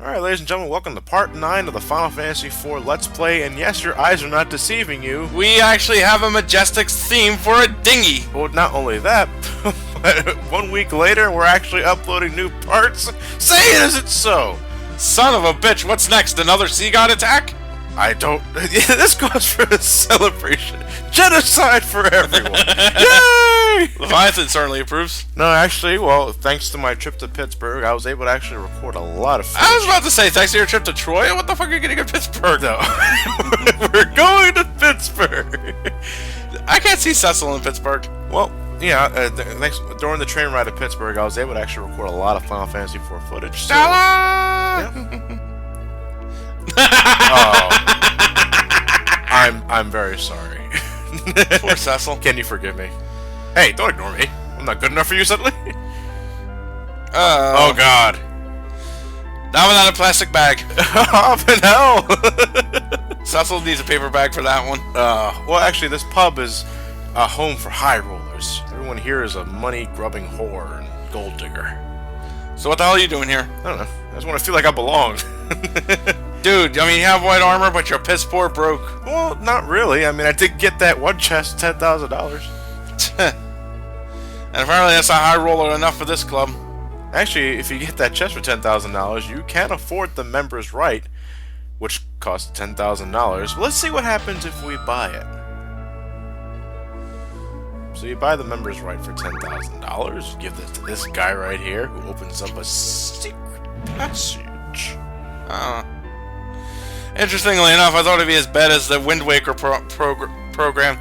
Alright, ladies and gentlemen, welcome to part 9 of the Final Fantasy IV Let's Play, and yes, your eyes are not deceiving you. We actually have a majestic theme for a dinghy! Well, not only that, but 1 week later, we're actually uploading new parts. Say it, is it so? Son of a bitch, what's next? Another sea god attack? I don't... This calls for a celebration. Genocide for everyone. Yay! Leviathan certainly approves. No, actually, well, thanks to my trip to Pittsburgh, I was able to actually record a lot of footage. I was about to say, thanks to your trip to Troia, what the fuck are you getting in Pittsburgh? No. We're going to Pittsburgh. I can't see Cecil in Pittsburgh. Well, yeah, during the train ride to Pittsburgh, I was able to actually record a lot of Final Fantasy IV footage. So, yeah. Oh, I'm very sorry. Poor Cecil. Can you forgive me? Hey, don't ignore me. I'm not good enough for you suddenly. Oh God. That was not a plastic bag. Up in hell. Cecil needs a paper bag for that one. Well, actually, this pub is a home for high rollers. Everyone here is a money-grubbing whore and gold digger. So what the hell are you doing here? I don't know. I just want to feel like I belong. Dude, I mean, you have white armor, but you're piss poor broke. Well, not really. I mean, I did get that one chest, $10,000. And apparently that's a high roller enough for this club. Actually, if you get that chest for $10,000, you can afford the member's right, which costs $10,000. Let's see what happens if we buy it. So you buy the member's right for $10,000, give this to this guy right here, who opens up a secret passage. Interestingly enough, I thought it'd be as bad as the Wind Waker program.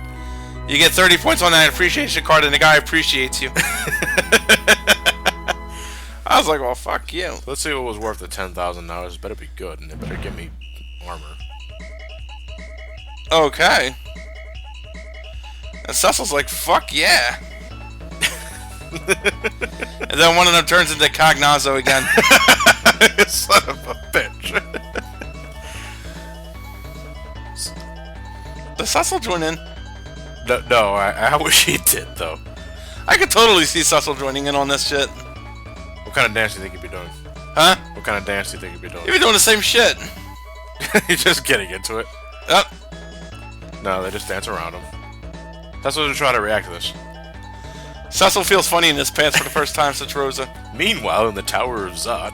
You get 30 points on that appreciation card, and the guy appreciates you. I was like, well, fuck you. Let's see what was worth the $10,000. It better be good, and they better give me armor. Okay. And Cecil's like, fuck yeah. And then one of them turns into Cognazo again. Son of a bitch. Does Cecil join in? No, I wish he did, though. I could totally see Cecil joining in on this shit. What kind of dance do you think you'd be doing? Huh? What kind of dance do you think you'd be doing? You'd be doing the same shit. You're just getting into it. Yep. No, they just dance around him. That's what they're trying to react to this. Cecil feels funny in his pants for the first time since Rosa. Meanwhile, in the Tower of Zod.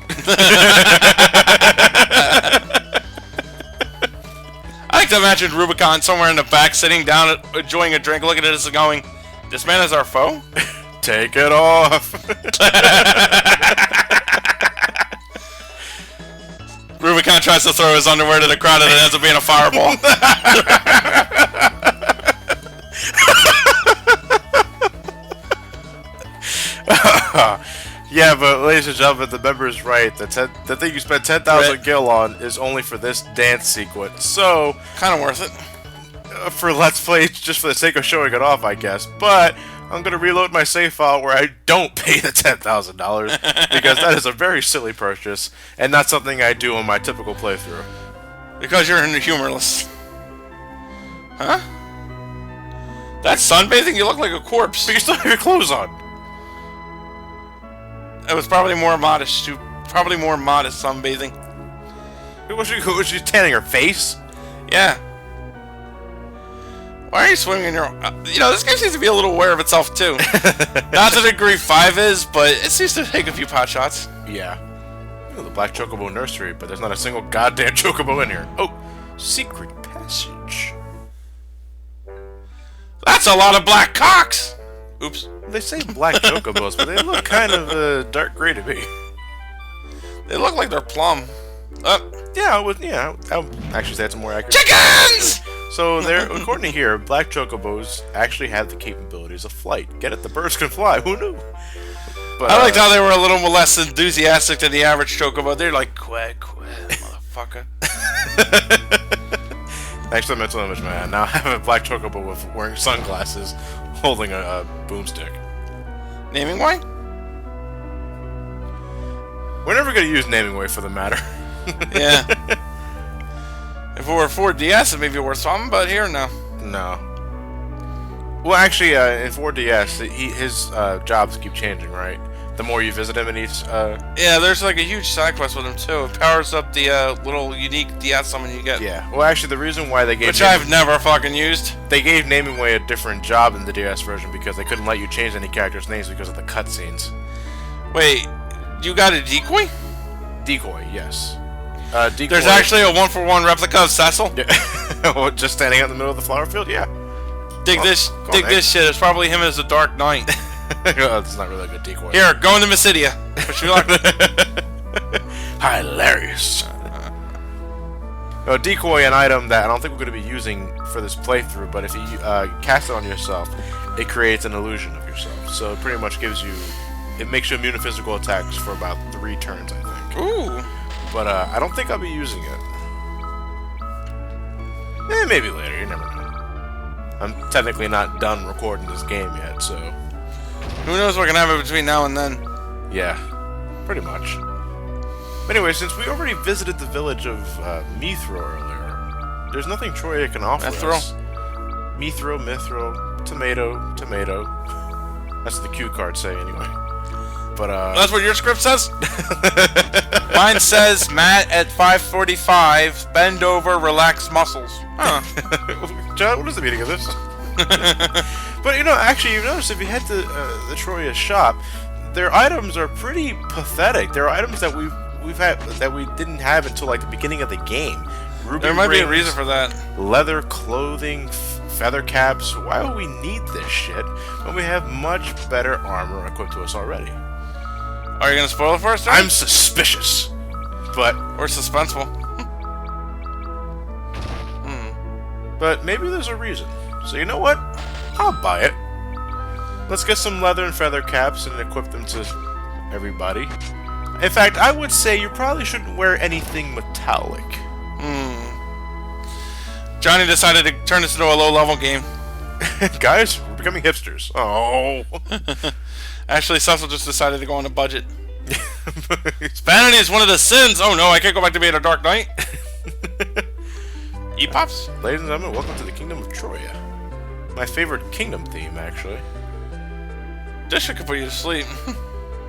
I like to imagine Rubicon somewhere in the back, sitting down, enjoying a drink, looking at us and going, "This man is our foe?" Take it off. Rubicon tries to throw his underwear to the crowd and it ends up being a fireball. Yeah, but ladies and gentlemen, the member's right. The thing you spent 10,000 gil on is only for this dance sequence. So, kind of worth it. For Let's Play, just for the sake of showing it off, I guess. But I'm gonna reload my save file where I don't pay the $10,000 because that is a very silly purchase and not something I do on my typical playthrough. Because you're humorless. Huh? That's sunbathing? You look like a corpse. But you still have your clothes on. It was probably more modest. Probably more modest sunbathing. Was she tanning her face? Yeah. Why are you swimming in your... you know, this game seems to be a little aware of itself, too. Not to the degree 5 is, but it seems to take a few pot shots. Yeah. You know, the Black Chocobo Nursery, but there's not a single goddamn Chocobo in here. Oh, secret passage. That's a lot of black cocks! Oops. They say black Chocobos, but they look kind of dark gray to me. They look like they're plum. Yeah, I'll actually say it's more accurate. Chickens! So, according to here, black Chocobos actually have the capabilities of flight. Get it? The birds can fly. Who knew? But, I liked how they were a little less enthusiastic than the average Chocobo. They're like, quack, quack, motherfucker. Thanks to the mental image, man. Now I have a black Chocobo with wearing sunglasses, holding a boomstick. Naming way? We're never going to use naming way for the matter. Yeah. If it were 4DS, it may be worth something, but here, no. No. Well, actually, in 4DS, his jobs keep changing, right? The more you visit him in each... Yeah, there's like a huge side quest with him too. It powers up the little unique DS summon you get. Yeah. Well, actually, the reason why they gave... Which I've never fucking used. They gave Naming Way a different job in the DS version because they couldn't let you change any characters' names because of the cutscenes. Wait, you got a decoy? Decoy, yes. Decoy... There's actually a 1-for-1 replica of Cecil? Yeah. Just standing out in the middle of the flower field? Yeah. Dig this shit. It's probably him as the Dark Knight. Oh, that's not really a good decoy. Here, go into Mysidia. Wish you luck. Hilarious. A decoy, an item that I don't think we're going to be using for this playthrough, but if you cast it on yourself, it creates an illusion of yourself. So it pretty much gives you... It makes you immune to physical attacks for about 3 turns, I think. Ooh. But I don't think I'll be using it. Maybe later, you never know. I'm technically not done recording this game yet, so... Who knows what can happen between now and then? Yeah, pretty much. But anyway, since we already visited the village of Mithro earlier, there's nothing Troia can offer us. Mithro, Mithro, tomato, tomato. That's what the cue cards say, anyway. But that's what your script says? Mine says, Matt at 5:45, bend over, relax muscles. Huh. John, what is the meaning of this? But you know, actually, you notice if you head to the Troia shop, their items are pretty pathetic. There are items that we've had that we didn't have until like the beginning of the game. Ruby there might rings, be a reason for that. Leather clothing, feather caps. Why would we need this shit when we have much better armor equipped to us already? Are you gonna spoil it for us? I'm suspicious, but or suspenseful. But maybe there's a reason. So you know what? I'll buy it. Let's get some leather and feather caps and equip them to everybody. In fact, I would say you probably shouldn't wear anything metallic. Johnny decided to turn this into a low-level game. Guys, we're becoming hipsters. Oh. Actually, Cecil just decided to go on a budget. Vanity is one of the sins. Oh no, I can't go back to being a Dark Knight. E-pops? Ladies and gentlemen, welcome to the Kingdom of Troia. My favorite kingdom theme, actually. This shit could put you to sleep.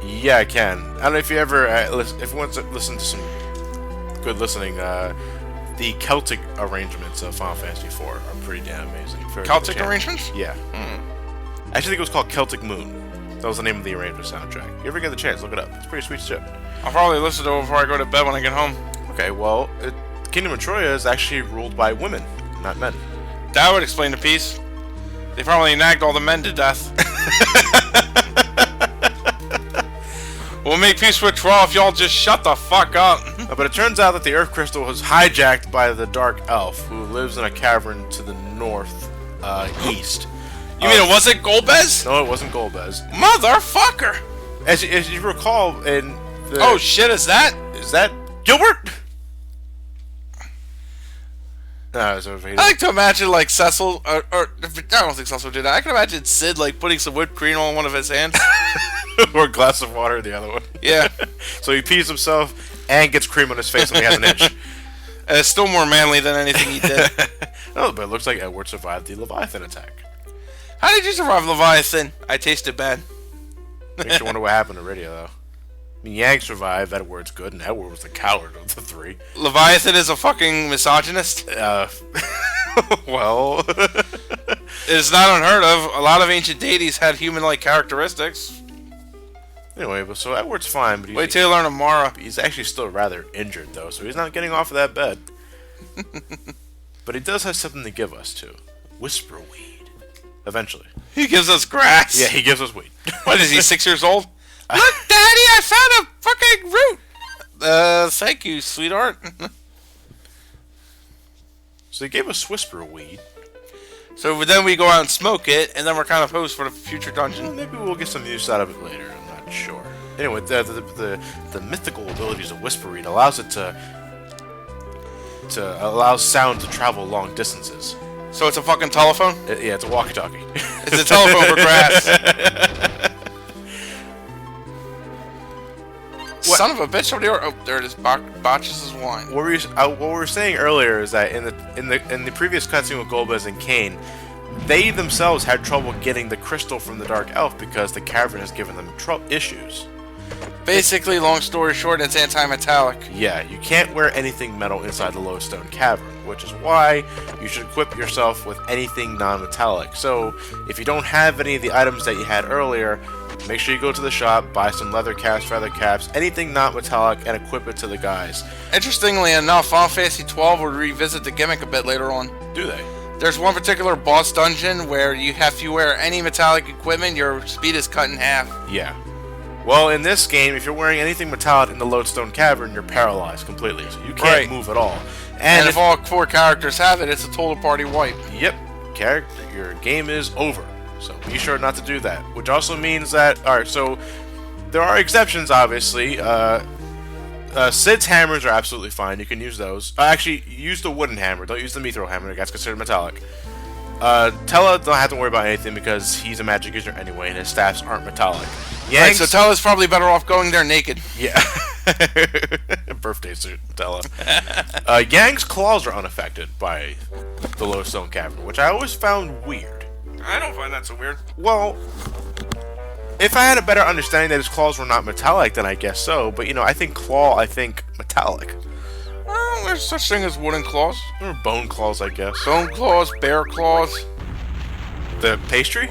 Yeah, I can. I don't know if you ever, if you want to listen to some good listening, the Celtic arrangements of Final Fantasy IV are pretty damn amazing. Celtic arrangements? Yeah. I actually think it was called Celtic Moon. That was the name of the arrangement soundtrack. You ever get the chance, look it up. It's pretty sweet shit. I'll probably listen to it before I go to bed when I get home. Okay, well, Kingdom of Troia is actually ruled by women, not men. That would explain the piece. They probably nagged all the men to death. We'll make peace with Troia if y'all just shut the fuck up. But it turns out that the Earth Crystal was hijacked by the Dark Elf, who lives in a cavern to the north, east. You mean it wasn't Golbez? No, it wasn't Golbez. Motherfucker! As you recall, in the... Oh shit, is that Gilbert? No, I like to imagine like Cecil, or I don't think Cecil did that. I can imagine Sid like putting some whipped cream on one of his hands. Or a glass of water in the other one. Yeah. So he pees himself and gets cream on his face when he has an itch. And it's still more manly than anything he did. No, but it looks like Edward survived the Leviathan attack. How did you survive Leviathan? I tasted bad. Makes you wonder what happened to Radio, though. I mean, Yang survived, Edward's good, and Edward was the coward of the 3. Leviathan is a fucking misogynist? Well... It's not unheard of. A lot of ancient deities had human-like characteristics. Anyway, but so Edward's fine, but wait till you learn Amara. He's actually still rather injured, though, so he's not getting off of that bed. But he does have something to give us, too. Whisper weed. Eventually. He gives us grass. Yeah, he gives us weed. What is he, 6 years old? Look, Daddy, I found a fucking root. Thank you, sweetheart. So he gave us whisper weed. So then we go out and smoke it, and then we're kind of posed for the future dungeon. Well, maybe we'll get some use out of it later. I'm not sure. Anyway, the mythical abilities of whisper weed allows it to allow sound to travel long distances. So it's a fucking telephone? Yeah, it's a walkie-talkie. It's a telephone for grass. What? Son of a bitch! Oh, there it is. Botches' wine. What we were saying earlier is that in the previous cutscene with Golbez and Cain, they themselves had trouble getting the crystal from the Dark Elf because the cavern has given them issues. Basically, long story short, it's anti-metallic. Yeah, you can't wear anything metal inside the Lodestone Cavern, which is why you should equip yourself with anything non-metallic. So, if you don't have any of the items that you had earlier, make sure you go to the shop, buy some leather caps, feather caps, anything not metallic, and equip it to the guys. Interestingly enough, Final Fantasy XII will revisit the gimmick a bit later on. Do they? There's one particular boss dungeon where if you wear any metallic equipment, your speed is cut in half. Yeah. Well, in this game, if you're wearing anything metallic in the Lodestone Cavern, you're paralyzed completely, so you can't move at all. And if all 4 characters have it, it's a total party wipe. Yep. Your game is over. So be sure not to do that. Which also means that... Alright, so there are exceptions, obviously. Cid's hammers are absolutely fine. You can use those. Actually, use the wooden hammer. Don't use the mithril hammer. That's considered metallic. Telleth don't have to worry about anything because he's a magic user anyway, and his staffs aren't metallic. Right, so Telleth's probably better off going there naked. Yeah. Birthday suit, Telleth. Yang's claws are unaffected by the Lodestone Cavern, which I always found weird. I don't find that so weird. Well, if I had a better understanding that his claws were not metallic, then I guess so. But, I think metallic. Well, there's such thing as wooden claws. Or bone claws, I guess. Bone claws, bear claws. The pastry?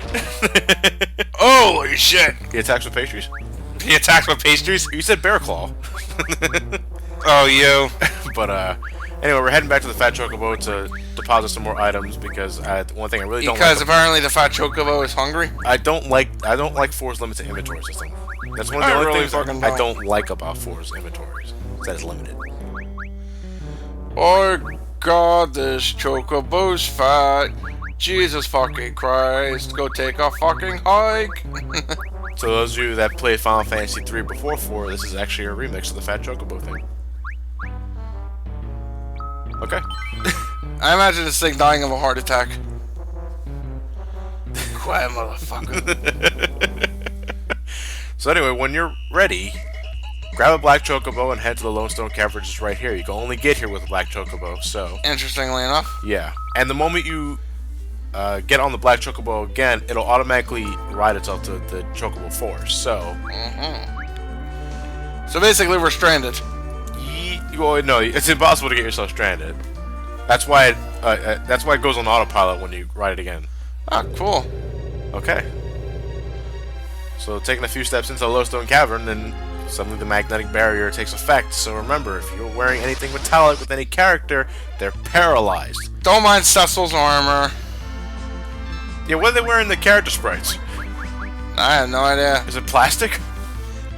Holy shit! He attacks with pastries. He attacks with pastries? You said bear claw. Oh, you. But, anyway, we're heading back to the Fat Chocobo to deposit some more items because one thing I really don't like... Because apparently the Fat Chocobo is hungry? I don't like 4's limited inventory system. That's one of the only things I don't like about 4's inventories. That is limited. Oh god, this Chocobo's fat. Jesus fucking Christ, go take a fucking hike. So those of you that played Final Fantasy 3 before 4, this is actually a remix of the Fat Chocobo thing. Okay. I imagine this thing dying of a heart attack. Quiet motherfucker. So anyway, when you're ready, grab a black chocobo and head to the Lodestone Cavern, which is right here. You can only get here with a black chocobo, so... Interestingly enough. Yeah. And the moment you get on the black chocobo again, it'll automatically ride itself to the chocobo force, so... So basically we're stranded. Well, no, it's impossible to get yourself stranded. That's why it goes on autopilot when you ride it again. Ah, cool. Okay. So taking a few steps into the Lodestone Cavern, then suddenly the magnetic barrier takes effect. So remember, if you're wearing anything metallic with any character, they're paralyzed. Don't mind Cecil's armor. Yeah, what are they wearing the character sprites? I have no idea. Is it plastic?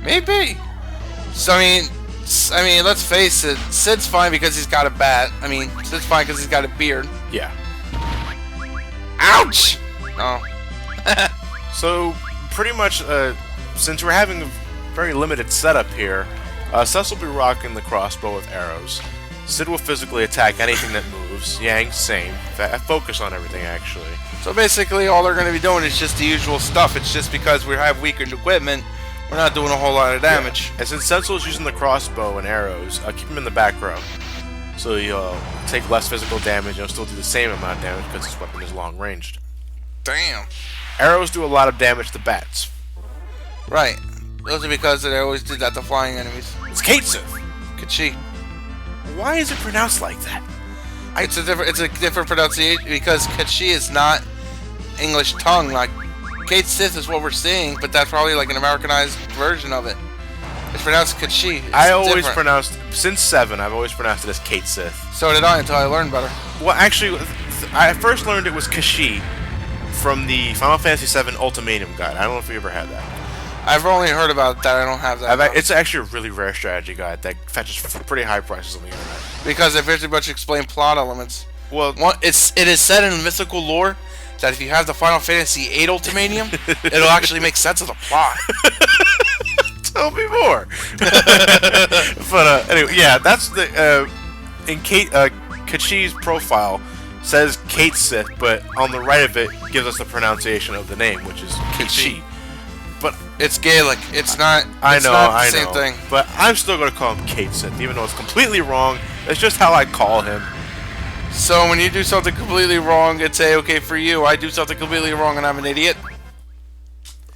Maybe. So I mean, let's face it. Cid's fine because he's got a bat. Cid's fine because he's got a beard. Yeah. Ouch! Oh. So, pretty much, since we're having a very limited setup here, Cecil will be rocking the crossbow with arrows. Cid will physically attack anything that moves. Yang, same. Focus on everything, actually. So basically, all they're going to be doing is just the usual stuff. It's just because we have weakened equipment, we're not doing a whole lot of damage. Yeah. And since Cecil is using the crossbow and arrows, keep him in the back row. So you'll take less physical damage, you'll still do the same amount of damage because his weapon is long ranged. Damn. Arrows do a lot of damage to bats. Right. Those are because they always did that to flying enemies. It's Cecil. Kachi. Why is it pronounced like that? It's a different pronunciation because Kachi is not English tongue. Like Kate Sith is what we're seeing, but that's probably like an Americanized version of it. It's pronounced Kachi. I always pronounced, since 7, I've always pronounced it as Kate Sith. So did I until I learned better. Well, actually, I first learned it was Kashi from the Final Fantasy VII Ultimatum guide. I don't know if you ever had that. I've only heard about that. I don't have that. It's actually a really rare strategy guide that fetches for pretty high prices on the internet. Because they pretty much explain plot elements. Well, it is said in mythical lore that if you have the Final Fantasy VIII Ultimatum, it'll actually make sense of the plot. Tell me more. But anyway, yeah, that's the in Kachi's profile says Kate Sith, but on the right of it gives us the pronunciation of the name, which is Kachi. But it's Gaelic. It's not. I know. Not the same thing. But I'm still gonna call him Kate Sith, even though it's completely wrong. It's just how I call him. So when you do something completely wrong, it's okay for you. I do something completely wrong, and I'm an idiot.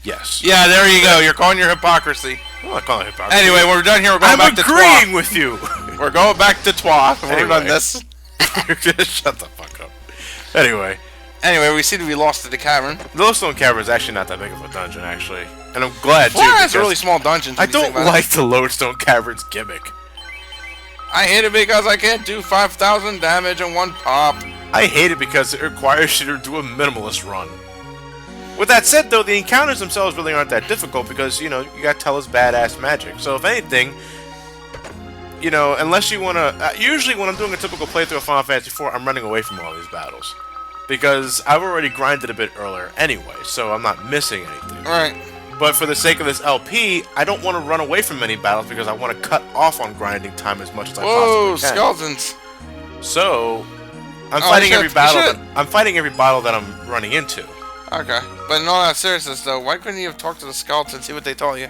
Yes. Yeah, there you go. You're calling your hypocrisy. I'm not calling it hypocrisy. Anyway, when we're done here, we're going back to Troia. I'm agreeing with you. We're going back to Troia when we're done Anyway. this. Shut the fuck up. Anyway, We seem to be lost to the cavern. the Lodestone Cavern is actually not that big of a dungeon, actually. And I'm glad, too, Troia has because a really small dungeon. I don't like the Lodestone Cavern's gimmick. I hate it because I can't do 5,000 damage in one pop. I hate it because it requires you to do a minimalist run. With that said, though, the encounters themselves really aren't that difficult because, you know, you got Telleth's badass magic. So, if anything, you know, unless you want to... usually, when I'm doing a typical playthrough of Final Fantasy IV, I'm running away from all these battles. Because I've already grinded a bit earlier anyway, so I'm not missing anything. Right. But for the sake of this LP, I don't want to run away from many battles because I want to cut off on grinding time as much as I Whoa, possibly can. skeletons. So, I'm fighting every battle. should. I'm fighting every battle that I'm running into. Okay. But in all that seriousness, though, why couldn't you have talked to the skeletons and see what they told you?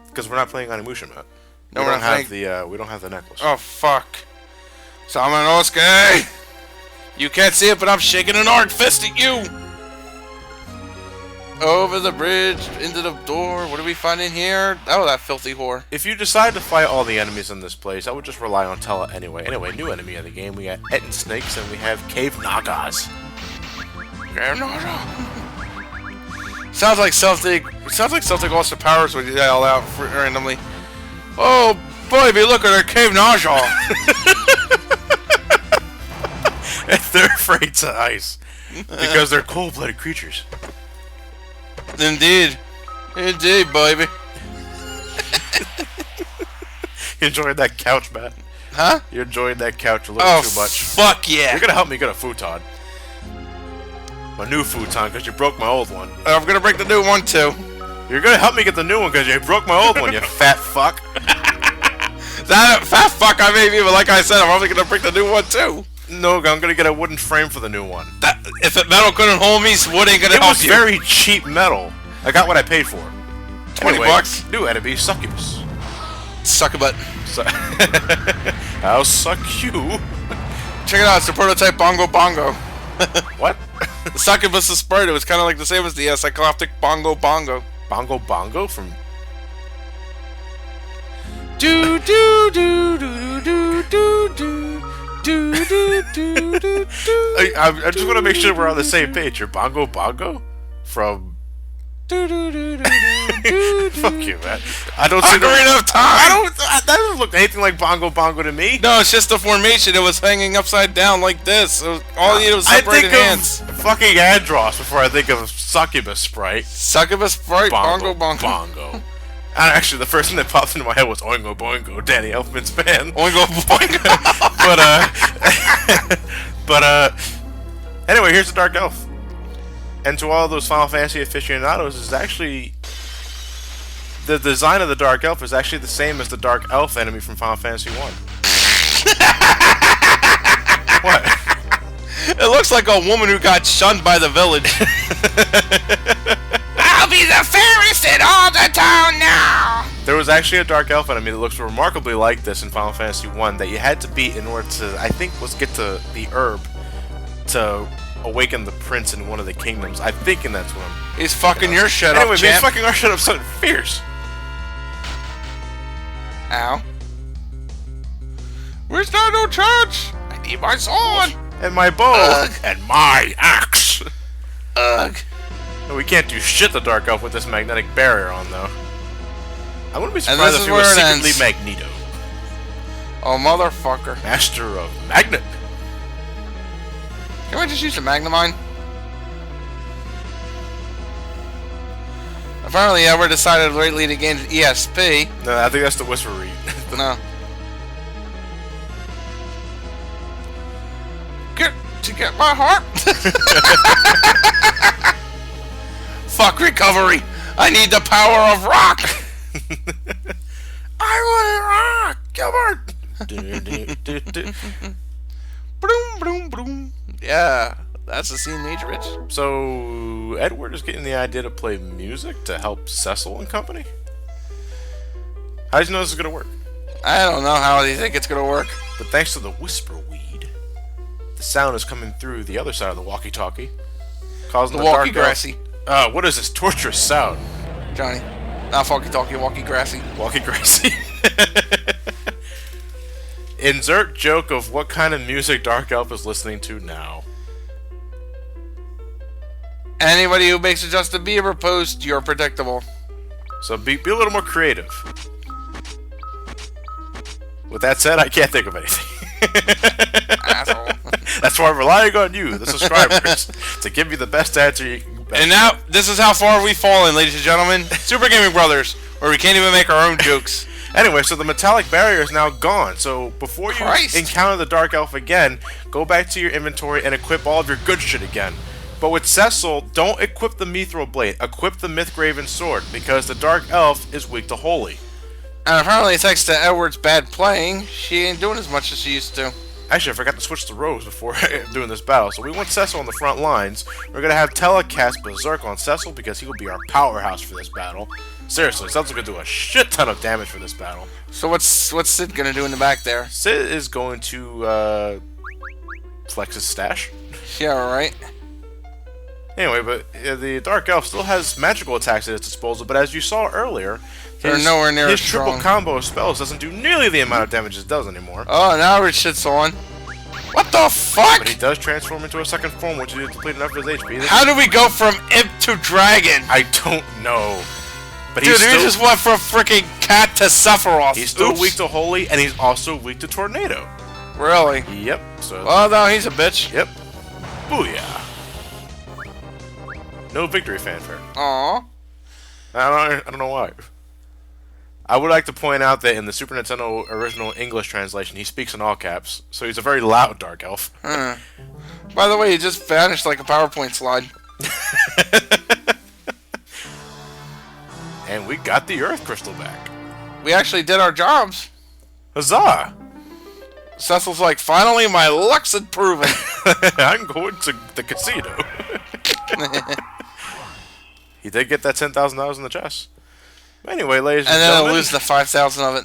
Because we're not playing on Emusha map. No, we we're don't not have we don't have the necklace. Oh, fuck. Samanosuke! You can't see it, but I'm shaking an arc fist at you! Over the bridge, into the door. What do we find in here? Oh, that filthy whore. If you decide to fight all the enemies in this place, I would just rely on Telleth anyway. Anyway, new enemy in the game. We got Etten snakes and we have cave nagas. Sounds like something. Sounds like something Austin Powers would yell out randomly. Oh, baby, look at her cave naja. They're afraid to ice because they're cold-blooded creatures. Indeed, indeed, baby. You enjoyed that couch, Matt? Huh? You enjoyed that couch a little too much. Fuck yeah! You're gonna help me get a futon. My new futon, because you broke my old one. I'm gonna break the new one too. You're gonna help me get the new one, because you broke my old one, you fat fuck. That fat fuck I made me, but like I said, I'm probably gonna break the new one too. No, I'm gonna get a wooden frame for the new one. That, if that metal couldn't hold me, wood ain't gonna It help was you. very cheap metal. I got what I paid for. 20 Anyway, bucks. New enemy, Succubus. Suck a butt. I'll suck you. Check it out, it's the prototype Bongo Bongo. What? The succubus is sprite. It was kind of like the same as the cycloptic Bongo Bongo. Bongo Bongo from... Do do do do do do do do do do do. I just want to make sure we're on the same page. You're Bongo Bongo? From... Fuck you, man. I don't see Ocarina of Time. that doesn't look anything like Bongo Bongo to me. No, it's just the formation. It was hanging upside down like this. It was, all you needed was separated hands. Of fucking Andross before I think of Succubus Sprite. Succubus sprite, Bongo Bongo. Bongo. And actually, the first thing that popped into my head was Oingo Boingo, Danny Elfman's band. Oingo Boingo. Anyway, here's the Dark Elf. And to all those Final Fantasy aficionados, is actually... The design of the Dark Elf is actually the same as the Dark Elf enemy from Final Fantasy 1. What? It looks like a woman who got shunned by the village. I'll be the fairest in all the town now! There was actually a Dark Elf enemy that looks remarkably like this in Final Fantasy 1 that you had to beat in order to, I think, get to the herb to awaken the prince in one of the kingdoms. I'm thinking that's what I'm... He's fucking your shit up, Anyway, champ. he's fucking our shit up something fierce. Ow. Where's Dino Church? I need my sword! And my bow. Ugh. And my axe. Ugh. No, we can't do shit to Dark Elf with this magnetic barrier on, though. I wouldn't be And surprised this if is he was where it secretly ends. Magneto. Oh, motherfucker. Master of Magnet. Can I just use the Magna Mine? Apparently, Edward decided lately to gain ESP. No, I think that's the Whisper Reed. No. Get my heart. Fuck recovery. I need the power of rock. I want it rock. Gilbert. Boom, boom, boom. Yeah, that's the scene, Nature Rich. So, Edward is getting the idea to play music to help Cecil and company? How do you know this is going to work? I don't know how you think it's gonna work. But thanks to the Whisper Weed, the sound is coming through the other side of the walkie-talkie, causing The the Dark walkie grassy. What is this torturous sound? Johnny. Not walkie-talkie, walkie-grassy. Walkie Gracie. Insert joke of what kind of music Dark Elf is listening to now. Anybody who makes a Justin Bieber post, you're predictable. So be a little more creative. With that said, I can't think of anything. Asshole. That's why I'm relying on you, the subscribers, to give me the best answer you can. And now, this is how far we've fallen, ladies and gentlemen. Super Gaming Brothers, where we can't even make our own jokes. Anyway, so the metallic barrier is now gone. So before you encounter the Dark Elf again, go back to your inventory and equip all of your good shit again. But with Cecil, don't equip the Mithril Blade. Equip the Mythgraven Sword, because the Dark Elf is weak to Holy. And apparently, thanks to Edward's bad playing, she ain't doing as much as she used to. Actually, I forgot to switch the rows before doing this battle. So we want Cecil on the front lines. We're going to have Telleth cast Berserk on Cecil because he will be our powerhouse for this battle. Seriously, Cecil's going to do a shit ton of damage for this battle. So what's Sid going to do in the back there? Sid is going to flex his stash. Yeah, right. Anyway, but the Dark Elf still has magical attacks at its disposal, but as you saw earlier, they're nowhere near his as triple strong. combo of spells doesn't do nearly the amount of damage it does anymore. Oh, now it shit's on. What the fuck? But he does transform into a second form, which is depleted enough of his HP. How do we go from imp to dragon? I don't know. But Dude, he just went from freaking cat to Sephiroth. He's still weak to Holy, and he's also weak to Tornado. Really? Yep. So. Oh, no, he's a bitch. Yep. Booyah. No victory fanfare. Aww. I don't know why. I would like to point out that in the Super Nintendo original English translation, he speaks in all caps, so he's a very loud Dark Elf. By the way, he just vanished like a PowerPoint slide. And we got the Earth Crystal back. We actually did our jobs. Huzzah! Cecil's like, finally, my luck's improving. I'm going to the casino. He did get that $10,000 in the chest. Anyway, ladies and then gentlemen, I'll lose the 5,000 of it.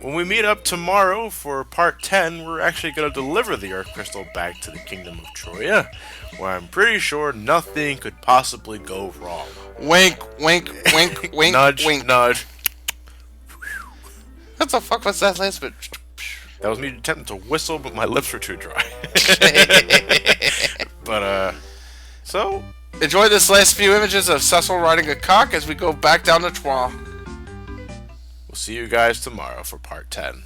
when we meet up tomorrow for part 10, we're actually going to deliver the Earth Crystal back to the Kingdom of Troia, where I'm pretty sure nothing could possibly go wrong. Wink, wink, wink, wink, Nudge, wink. nudge. What the fuck was that last bit? That was me attempting to whistle, but my lips were too dry. But, so... Enjoy this last few images of Cecil riding a cock as we go back down to Troia. We'll see you guys tomorrow for part 10.